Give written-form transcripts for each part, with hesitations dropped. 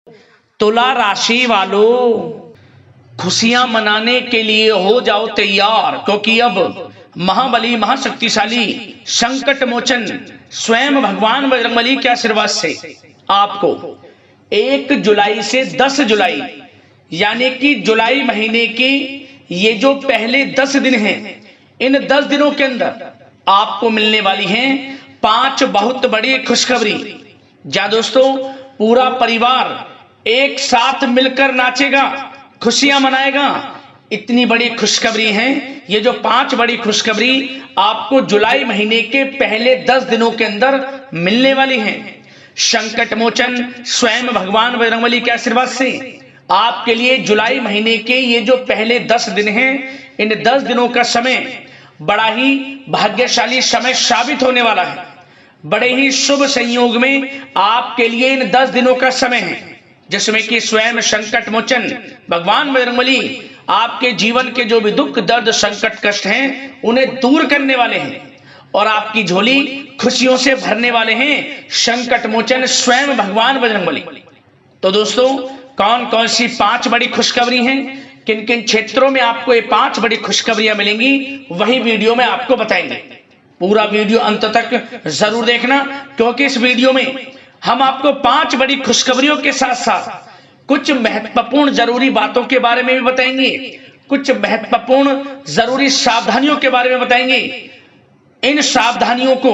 तुला राशि वालों, खुशियां मनाने के लिए हो जाओ तैयार, क्योंकि अब महाबली महाशक्तिशाली संकट मोचन स्वयं भगवान बजरंगबली के आशीर्वाद से आपको 1 जुलाई से 10 जुलाई यानी कि जुलाई महीने की ये जो पहले 10 दिन हैं, इन 10 दिनों के अंदर आपको मिलने वाली हैं 5 बहुत बड़ी खुशखबरी। जा दोस्तों, पूरा परिवार एक साथ मिलकर नाचेगा, खुशियां मनाएगा। इतनी बड़ी खुशखबरी है। ये जो 5 बड़ी खुशखबरी आपको जुलाई महीने के पहले 10 दिनों के अंदर मिलने वाली हैं। संकट मोचन स्वयं भगवान बजरंगबली के आशीर्वाद से आपके लिए जुलाई महीने के ये जो पहले 10 दिन हैं, इन 10 दिनों का समय बड़ा ही भाग्यशाली समय साबित होने वाला है। बड़े ही शुभ संयोग में आपके लिए इन 10 दिनों का समय है, जिसमें कि स्वयं संकट मोचन भगवान बजरंगबली आपके जीवन के जो भी दुख दर्द संकट कष्ट हैं उन्हें दूर करने वाले हैं और आपकी झोली खुशियों से भरने वाले हैं संकट मोचन स्वयं भगवान बजरंगबली। तो दोस्तों, कौन कौन सी 5 बड़ी खुशखबरी हैं, किन किन क्षेत्रों में आपको ये 5 बड़ी खुशखबरियां मिलेंगी, वही वीडियो में आपको बताएंगे। पूरा वीडियो अंत तक जरूर देखना, क्योंकि इस वीडियो में हम आपको 5 बड़ी खुशखबरियों के साथ साथ कुछ महत्वपूर्ण जरूरी बातों के बारे में भी बताएंगे, कुछ महत्वपूर्ण जरूरी सावधानियों के बारे में बताएंगे। इन सावधानियों को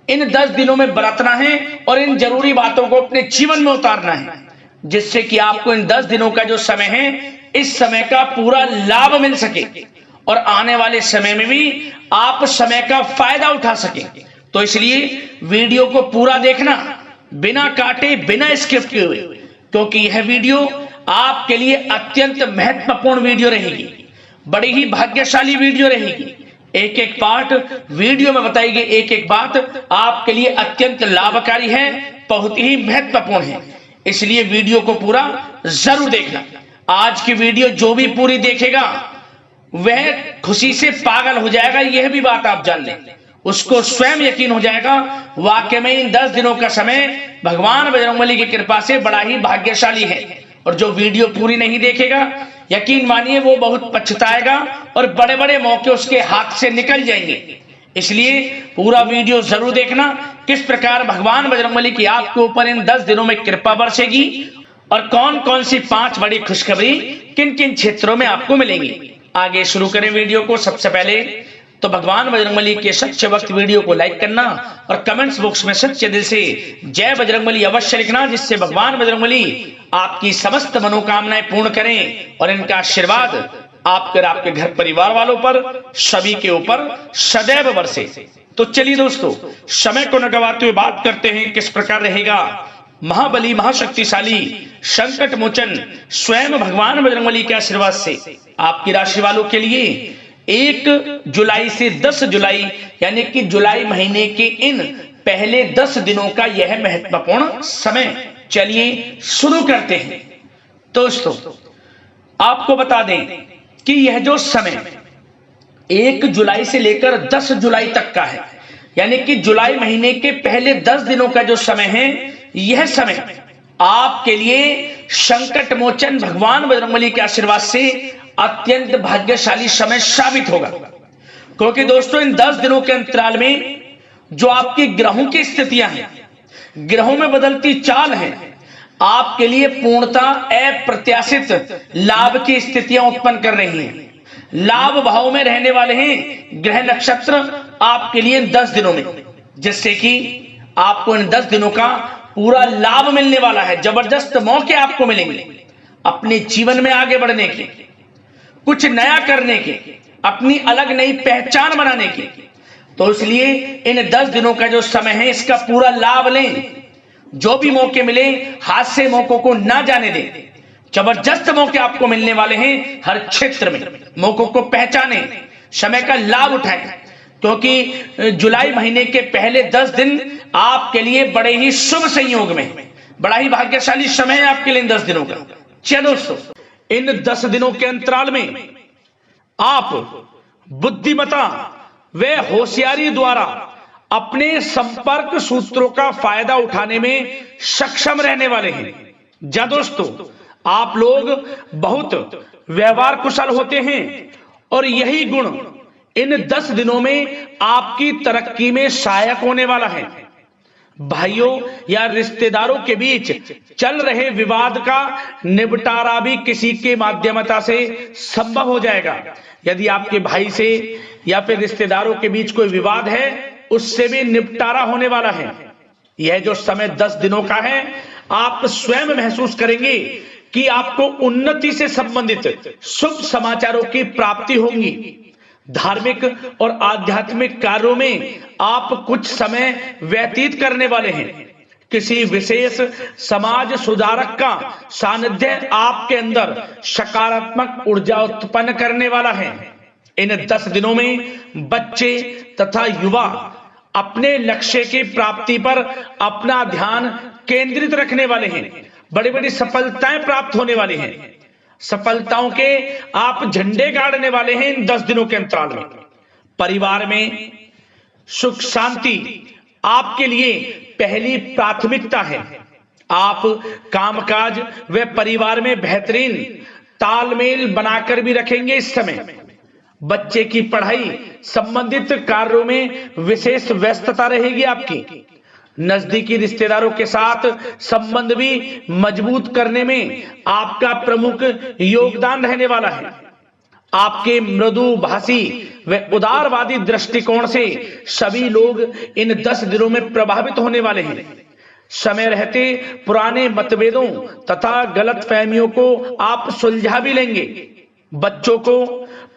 इन 10 दिनों में बरतना है और इन जरूरी बातों को अपने जीवन में उतारना है, जिससे कि आपको इन 10 दिनों का जो समय है, इस समय का पूरा लाभ मिल सके और आने वाले समय में भी आप समय का फायदा उठा सके। तो इसलिए वीडियो को पूरा देखना, बिना काटे बिना स्किप किए हुए, क्योंकि यह वीडियो आपके लिए अत्यंत महत्वपूर्ण वीडियो रहेगी, बड़ी ही भाग्यशाली वीडियो रहेगी। एक एक पार्ट वीडियो में बताई गई एक एक बात आपके लिए अत्यंत लाभकारी है, बहुत ही महत्वपूर्ण है। इसलिए वीडियो को पूरा जरूर देखना। आज की वीडियो जो भी पूरी देखेगा वह खुशी से पागल हो जाएगा, यह भी बात आप जान लें। उसको स्वयं यकीन हो जाएगा वाकई में इन 10 दिनों का समय भगवान बजरंगबली की कृपा से बड़ा ही भाग्यशाली है। और जो वीडियो पूरी नहीं देखेगा, यकीन मानिए वो बहुत पछताएगा और बड़े बड़े मौके उसके हाथ से निकल जाएंगे। इसलिए पूरा वीडियो जरूर देखना, किस प्रकार भगवान बजरंगबली की आपके ऊपर इन 10 दिनों में कृपा बरसेगी और कौन कौन सी 5 बड़ी खुशखबरी किन किन क्षेत्रों में आपको मिलेंगी। आगे शुरू करें वीडियो को। सबसे पहले तो भगवान बजरंगबली के सच्चे भक्त वीडियो को लाइक करना और कमेंट्स बॉक्स में सच्चे दिल से जय बजरंगबली अवश्य लिखना, जिससे भगवान बजरंगबली आपकी समस्त मनोकामनाएं पूर्ण करें और इनका आशीर्वाद आपके घर परिवार वालों पर सभी के ऊपर सदैव बरसे। तो चलिए दोस्तों, समय को न गवाते हुए बात करते हैं किस प्रकार रहेगा महाबली महाशक्तिशाली संकट मोचन स्वयं भगवान बजरंगबली के आशीर्वाद से आपकी राशि वालों के लिए 1 जुलाई से 10 जुलाई यानी कि जुलाई महीने के इन पहले 10 दिनों का यह महत्वपूर्ण समय। चलिए शुरू करते हैं। दोस्तों, आपको बता दें कि यह जो समय 1 जुलाई से लेकर 10 जुलाई तक का है, यानी कि जुलाई महीने के पहले 10 दिनों का जो समय है, यह समय आपके लिए संकट मोचन भगवान बजरंगबली के आशीर्वाद से अत्यंत भाग्यशाली समय साबित होगा। क्योंकि दोस्तों, इन 10 दिनों के अंतराल में जो आपकी ग्रहों की स्थितियां हैं, ग्रहों में बदलती चाल है, आपके लिए पूर्णतः अप्रत्याशित लाभ की स्थितियां उत्पन्न कर रही हैं। लाभ भाव में रहने वाले हैं ग्रह नक्षत्र आपके लिए इन 10 दिनों में, जिससे कि आपको इन 10 दिनों का पूरा लाभ मिलने वाला है। जबरदस्त मौके आपको मिलेंगे अपने जीवन में आगे बढ़ने के, कुछ नया करने के, अपनी अलग नई पहचान बनाने के। तो इसलिए इन 10 दिनों का जो समय है, इसका पूरा लाभ लें। जो भी मौके मिले हाथ से मौकों को ना जाने दें। जबरदस्त मौके आपको मिलने वाले हैं हर क्षेत्र में। मौकों को पहचानें, समय का लाभ उठाएं, क्योंकि जुलाई महीने के पहले 10 दिन आपके लिए बड़े ही शुभ संयोग में, बड़ा ही भाग्यशाली समय है आपके लिए इन 10 दिनों का। चलो दोस्तों, इन 10 दिनों के अंतराल में आप बुद्धिमता व होशियारी द्वारा अपने संपर्क सूत्रों का फायदा उठाने में सक्षम रहने वाले हैं। जा दोस्तों, आप लोग बहुत व्यवहार कुशल होते हैं और यही गुण इन 10 दिनों में आपकी तरक्की में सहायक होने वाला है। भाइयों या रिश्तेदारों के बीच चल रहे विवाद का निपटारा भी किसी के माध्यमता से संभव हो जाएगा। यदि आपके भाई से या फिर रिश्तेदारों के बीच कोई विवाद है, उससे भी निपटारा होने वाला है। यह जो समय 10 दिनों का है, आप स्वयं महसूस करेंगे कि आपको उन्नति से संबंधित शुभ समाचारों की प्राप्ति होगी। धार्मिक और आध्यात्मिक कार्यों में आप कुछ समय व्यतीत करने वाले हैं। किसी विशेष समाज सुधारक का सानिध्य आपके अंदर सकारात्मक ऊर्जा उत्पन्न करने वाला है। इन 10 दिनों में बच्चे तथा युवा अपने लक्ष्य की प्राप्ति पर अपना ध्यान केंद्रित रखने वाले हैं। बड़ी बड़ी सफलताएं प्राप्त होने वाली हैं। सफलताओं के आप झंडे गाड़ने वाले हैं इन 10 दिनों के अंतराल में। परिवार में सुख शांति आपके लिए पहली प्राथमिकता है। आप कामकाज व परिवार में बेहतरीन तालमेल बनाकर भी रखेंगे। इस समय बच्चे की पढ़ाई संबंधित कार्यों में विशेष व्यस्तता रहेगी आपकी। नजदीकी रिश्तेदारों के साथ संबंध भी मजबूत करने में आपका प्रमुख योगदान रहने वाला है। आपके मृदु भाषी व उदारवादी दृष्टिकोण से सभी लोग इन 10 दिनों में प्रभावित होने वाले हैं। समय रहते पुराने मतभेदों तथा गलतफहमियों को आप सुलझा भी लेंगे। बच्चों को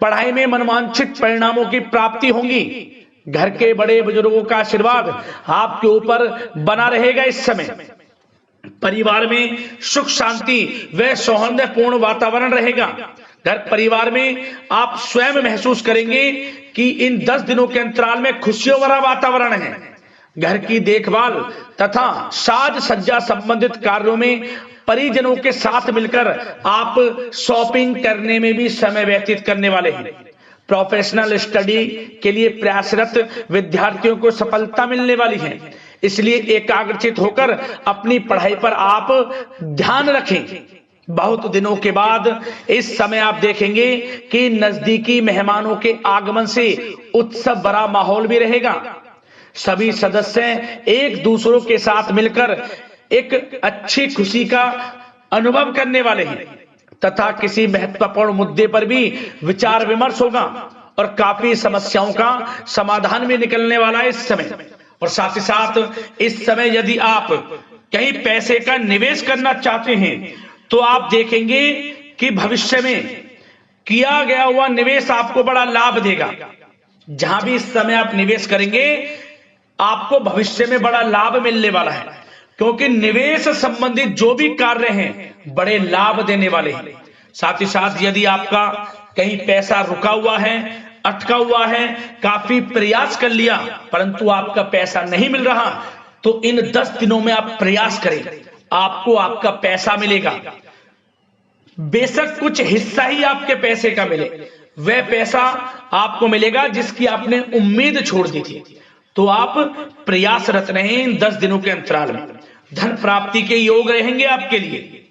पढ़ाई में मनवांछित परिणामों की प्राप्ति होगी। घर के बड़े बुजुर्गों का आशीर्वाद आपके ऊपर बना रहेगा। इस समय परिवार में सुख शांति व सौहार्दपूर्ण वातावरण रहेगा। घर परिवार में आप स्वयं महसूस करेंगे कि इन 10 दिनों के अंतराल में खुशियों भरा वातावरण है। घर की देखभाल तथा साज सज्जा संबंधित कार्यों में परिजनों के साथ मिलकर आप शॉपिंग करने में भी समय व्यतीत करने वाले हैं। प्रोफेशनल स्टडी के लिए प्रयासरत विद्यार्थियों को सफलता मिलने वाली है। इसलिए एकाग्रचित होकर अपनी पढ़ाई पर आप ध्यान रखें। बहुत दिनों के बाद इस समय आप देखेंगे कि नजदीकी मेहमानों के आगमन से उत्सव भरा माहौल भी रहेगा। सभी सदस्य एक दूसरों के साथ मिलकर एक अच्छी खुशी का अनुभव करने वाले हैं तथा किसी महत्वपूर्ण मुद्दे पर भी विचार विमर्श होगा और काफी समस्याओं का समाधान भी निकलने वाला है इस समय। और साथ ही साथ इस समय यदि आप कहीं पैसे का निवेश करना चाहते हैं तो आप देखेंगे कि भविष्य में किया गया हुआ निवेश आपको बड़ा लाभ देगा। जहां भी इस समय आप निवेश करेंगे आपको भविष्य में बड़ा लाभ मिलने वाला है, क्योंकि निवेश संबंधित जो भी कार्य हैं बड़े लाभ देने वाले हैं। साथ ही साथ यदि आपका कहीं पैसा रुका हुआ है, अटका हुआ है, काफी प्रयास कर लिया परंतु आपका पैसा नहीं मिल रहा, तो इन 10 दिनों में आप प्रयास करें, आपको आपका पैसा मिलेगा। बेशक कुछ हिस्सा ही आपके पैसे का मिले, वह पैसा आपको मिलेगा जिसकी आपने उम्मीद छोड़ दी थी। तो आप प्रयासरत रहें इन 10 दिनों के अंतराल में। धन प्राप्ति के योग रहेंगे आपके लिए।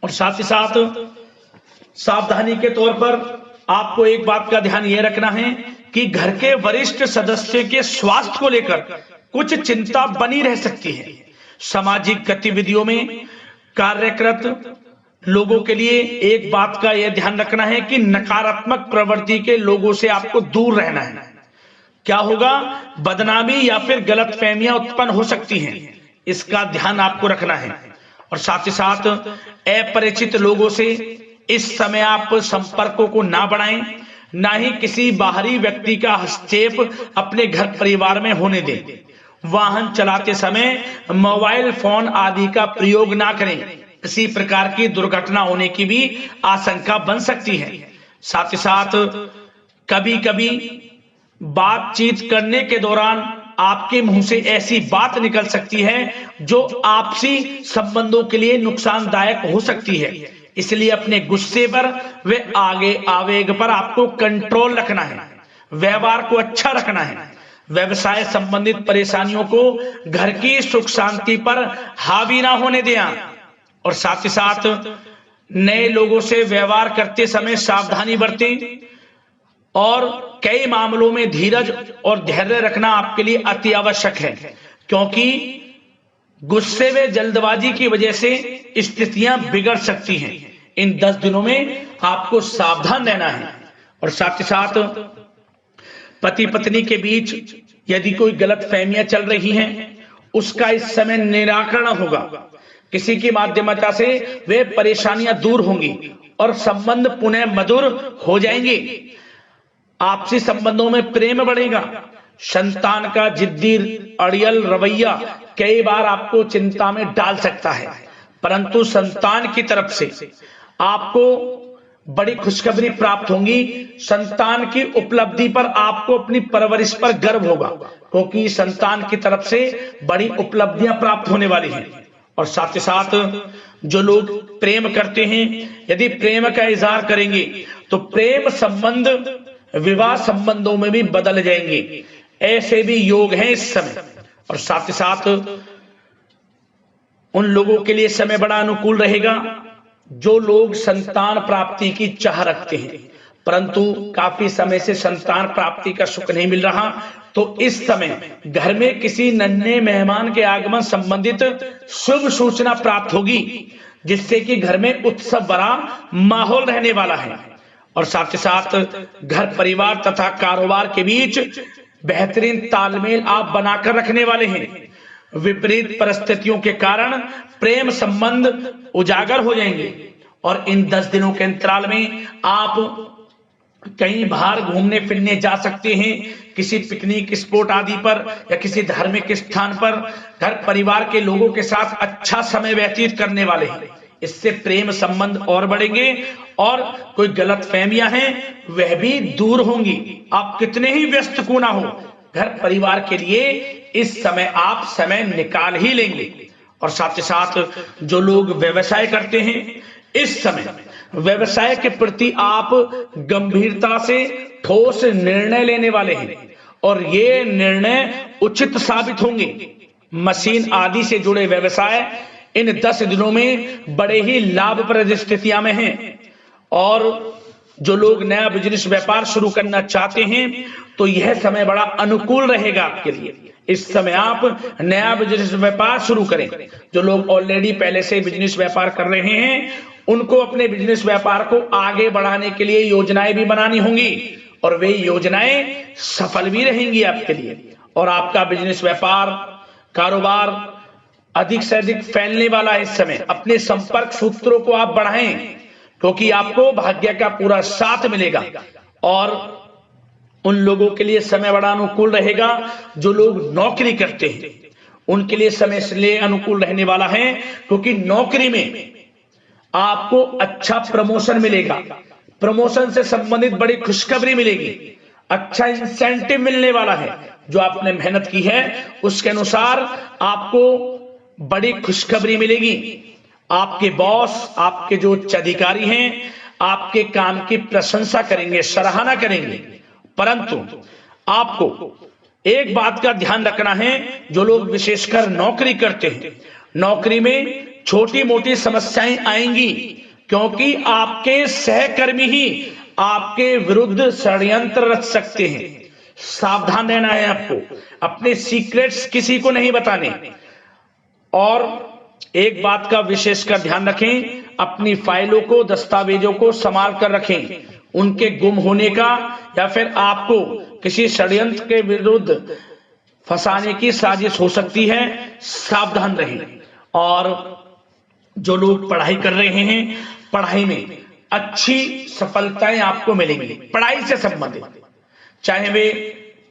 और साथ ही साथ सावधानी के तौर पर आपको एक बात का ध्यान यह रखना है कि घर के वरिष्ठ सदस्य के स्वास्थ्य को लेकर कुछ चिंता बनी रह सकती है। सामाजिक गतिविधियों में कार्यरत लोगों के लिए एक बात का यह ध्यान रखना है कि नकारात्मक प्रवृत्ति के लोगों से आपको दूर रहना है। क्या होगा, बदनामी या फिर गलतफहमियां उत्पन्न हो सकती हैं, इसका ध्यान आपको रखना है। और साथ ही साथ अपरिचित लोगों से इस समय आप संपर्कों को ना बढ़ाएं, ना ही किसी बाहरी व्यक्ति का हस्तक्षेप अपने घर परिवार में होने दें। वाहन चलाते समय मोबाइल फोन आदि का प्रयोग ना करें, किसी प्रकार की दुर्घटना होने की भी आशंका बन सकती है। साथ ही साथ कभी कभी बातचीत करने के दौरान आपके मुंह से ऐसी बात निकल सकती है जो आपसी संबंधों के लिए नुकसानदायक हो सकती है। इसलिए अपने गुस्से पर व आगे आवेग पर आपको कंट्रोल रखना है, व्यवहार को अच्छा रखना है। व्यवसाय संबंधित परेशानियों को घर की सुख शांति पर हावी ना होने दें। और साथ ही साथ नए लोगों से व्यवहार करते समय सावधानी बरतें और कई मामलों में धीरज और धैर्य रखना आपके लिए अति आवश्यक है, क्योंकि गुस्से में जल्दबाजी की वजह से स्थितियां बिगड़ सकती हैं। इन 10 दिनों में आपको सावधान रहना है। और साथ ही साथ पति पत्नी के बीच यदि कोई गलत फहमियां चल रही हैं, उसका इस समय निराकरण होगा। किसी की माध्यमता से वे परेशानियां दूर होंगी और संबंध पुनः मधुर हो जाएंगे। आपसी संबंधों में प्रेम बढ़ेगा। संतान का जिद्दी अड़ियल रवैया कई बार आपको चिंता में डाल सकता है, परंतु संतान की तरफ से आपको बड़ी खुशखबरी प्राप्त होगी। संतान की उपलब्धि पर आपको अपनी परवरिश पर गर्व होगा, क्योंकि संतान की तरफ से बड़ी उपलब्धियां प्राप्त होने वाली हैं। और साथ ही साथ जो लोग प्रेम करते हैं, यदि प्रेम का इजहार करेंगे तो प्रेम संबंध विवाह संबंधों में भी बदल जाएंगे। ऐसे भी योग हैं इस समय। और साथ ही साथ उन लोगों के लिए समय बड़ा अनुकूल रहेगा जो लोग संतान प्राप्ति की चाह रखते हैं, परंतु काफी समय से संतान प्राप्ति का सुख नहीं मिल रहा, तो इस समय घर में किसी नन्हे मेहमान के आगमन संबंधित शुभ सूचना प्राप्त होगी, जिससे कि घर में उत्सव भरा माहौल रहने वाला है। और साथ ही साथ घर परिवार तथा कारोबार के बीच बेहतरीन तालमेल आप बनाकर रखने वाले हैं। विपरीत परिस्थितियों के कारण प्रेम संबंध उजागर हो जाएंगे और इन 10 दिनों के अंतराल में आप कहीं बाहर घूमने फिरने जा सकते हैं, किसी पिकनिक स्पॉट आदि पर या किसी धार्मिक स्थान पर घर परिवार के लोगों के साथ अच्छा समय व्यतीत करने वाले हैं। इससे प्रेम संबंध और बढ़ेंगे और कोई गलत फहमियां हैं वह भी दूर होंगी। आप कितने ही व्यस्त क्यों ना हो, घर परिवार के लिए इस समय आप समय निकाल ही लेंगे। और साथ ही साथ जो लोग व्यवसाय करते हैं, इस समय व्यवसाय के प्रति आप गंभीरता से ठोस निर्णय लेने वाले हैं और ये निर्णय उचित साबित होंगे। मशीन आदि से जुड़े व्यवसाय इन 10 दिनों में बड़े ही लाभप्रद स्थितियां में हैं। और जो लोग नया बिजनेस व्यापार शुरू करना चाहते हैं तो यह समय बड़ा अनुकूल रहेगा आपके लिए। इस समय आप नया बिजनेस व्यापार शुरू करें। जो लोग ऑलरेडी पहले से बिजनेस व्यापार कर रहे हैं उनको अपने बिजनेस व्यापार को आगे बढ़ाने के लिए योजनाएं भी बनानी होंगी और वे योजनाएं सफल भी रहेंगी आपके लिए। और आपका बिजनेस व्यापार कारोबार अधिक से अधिक फैलने वाला है। इस समय अपने संपर्क सूत्रों को आप बढ़ाएं, क्योंकि आपको भाग्य का पूरा साथ मिलेगा। और उन लोगों के लिए समय बड़ा अनुकूल रहेगा जो लोग नौकरी करते हैं, उनके लिए समय इसलिए अनुकूल रहने वाला है क्योंकि नौकरी में आपको अच्छा प्रमोशन मिलेगा। प्रमोशन से संबंधित बड़ी खुशखबरी मिलेगी, अच्छा इंसेंटिव मिलने वाला है। जो आपने मेहनत की है उसके अनुसार आपको बड़ी खुशखबरी मिलेगी। आपके बॉस, आपके जो उच्च अधिकारी हैं, आपके काम की प्रशंसा करेंगे, सराहना करेंगे। परंतु आपको एक बात का ध्यान रखना है, जो लोग विशेषकर नौकरी करते हैं, नौकरी में छोटी मोटी समस्याएं आएंगी, क्योंकि आपके सहकर्मी ही आपके विरुद्ध षड्यंत्र रच सकते हैं। सावधान रहना है आपको, अपने सीक्रेट्स किसी को नहीं बताने। और एक बात का विशेषकर ध्यान रखें, अपनी फाइलों को, दस्तावेजों को संभाल कर रखें। उनके गुम होने का या फिर आपको किसी षड्यंत्र के विरुद्ध फंसाने की साजिश हो सकती है, सावधान रहें। और जो लोग पढ़ाई कर रहे हैं, पढ़ाई में अच्छी सफलताएं आपको मिलेंगी। पढ़ाई से संबंधित, चाहे वे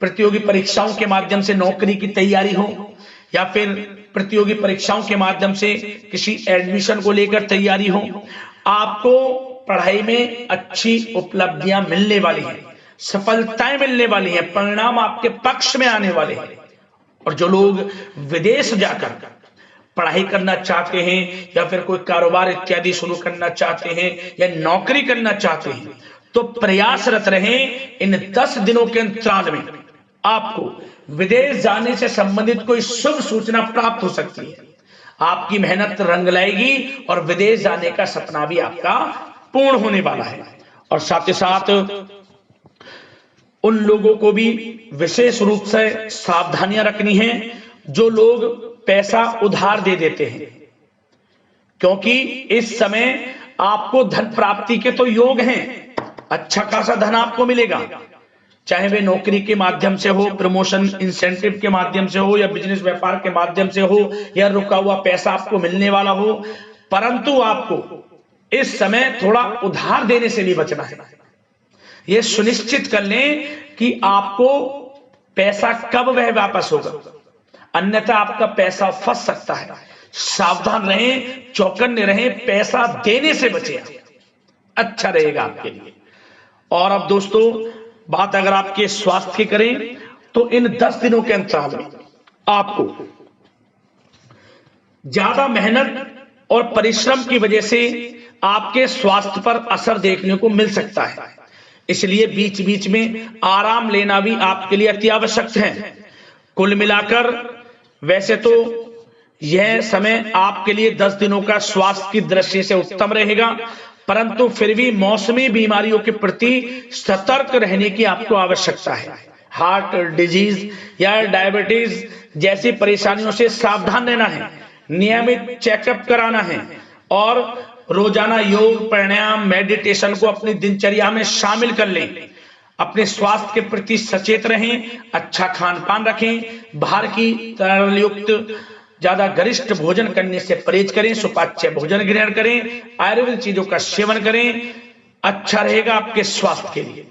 प्रतियोगी परीक्षाओं के माध्यम से नौकरी की तैयारी हो या फिर प्रतियोगी परीक्षाओं के माध्यम से किसी एडमिशन को लेकर तैयारी हो, आपको पढ़ाई में अच्छी उपलब्धियां मिलने वाली हैं, सफलताएं मिलने वाली हैं, परिणाम आपके पक्ष में आने वाले हैं। और जो लोग विदेश जाकर पढ़ाई करना चाहते हैं या फिर कोई कारोबार इत्यादि शुरू करना चाहते हैं या नौकरी करना चाहते हैं, तो प्रयासरत रहें। इन 10 दिनों के अंतराल में आपको विदेश जाने से संबंधित कोई शुभ सूचना प्राप्त हो सकती है। आपकी मेहनत रंग लाएगी और विदेश जाने का सपना भी आपका पूर्ण होने वाला है। और साथ ही साथ उन लोगों को भी विशेष रूप से सावधानियां रखनी है जो लोग पैसा उधार दे देते हैं, क्योंकि इस समय आपको धन प्राप्ति के तो योग हैं, अच्छा खासा धन आपको मिलेगा, चाहे वे नौकरी के माध्यम से हो, प्रमोशन इंसेंटिव के माध्यम से हो, या बिजनेस व्यापार के माध्यम से हो, या रुका हुआ पैसा आपको मिलने वाला हो। परंतु आपको इस समय थोड़ा उधार देने से भी बचना है। यह सुनिश्चित कर लें कि आपको पैसा कब वह वापस होगा, अन्यथा आपका पैसा फंस सकता है। सावधान रहें, चौकन्ने रहें, पैसा देने से बचें, अच्छा रहेगा आपके लिए। और अब दोस्तों बात अगर आपके स्वास्थ्य की करें तो इन 10 दिनों के अंतराल में आपको ज्यादा मेहनत और परिश्रम की वजह से आपके स्वास्थ्य पर असर देखने को मिल सकता है, इसलिए बीच बीच में आराम लेना भी आपके लिए अति आवश्यक है। कुल मिलाकर वैसे तो यह समय आपके लिए 10 दिनों का स्वास्थ्य की दृष्टि से उत्तम रहेगा, परंतु फिर भी मौसमी बीमारियों के प्रति सतर्क रहने की आपको आवश्यकता है। हार्ट डिजीज या डायबिटीज जैसी परेशानियों से सावधान रहना है, नियमित चेकअप कराना है और रोजाना योग, प्राणायाम, मेडिटेशन को अपनी दिनचर्या में शामिल कर लें। अपने स्वास्थ्य के प्रति सचेत रहें, अच्छा खान पान रखें, बाहर की तरल युक्त ज्यादा गरिष्ठ भोजन करने से परहेज करें, सुपाच्य भोजन ग्रहण करें, आयुर्वेदिक चीजों का सेवन करें, अच्छा रहेगा आपके स्वास्थ्य के लिए।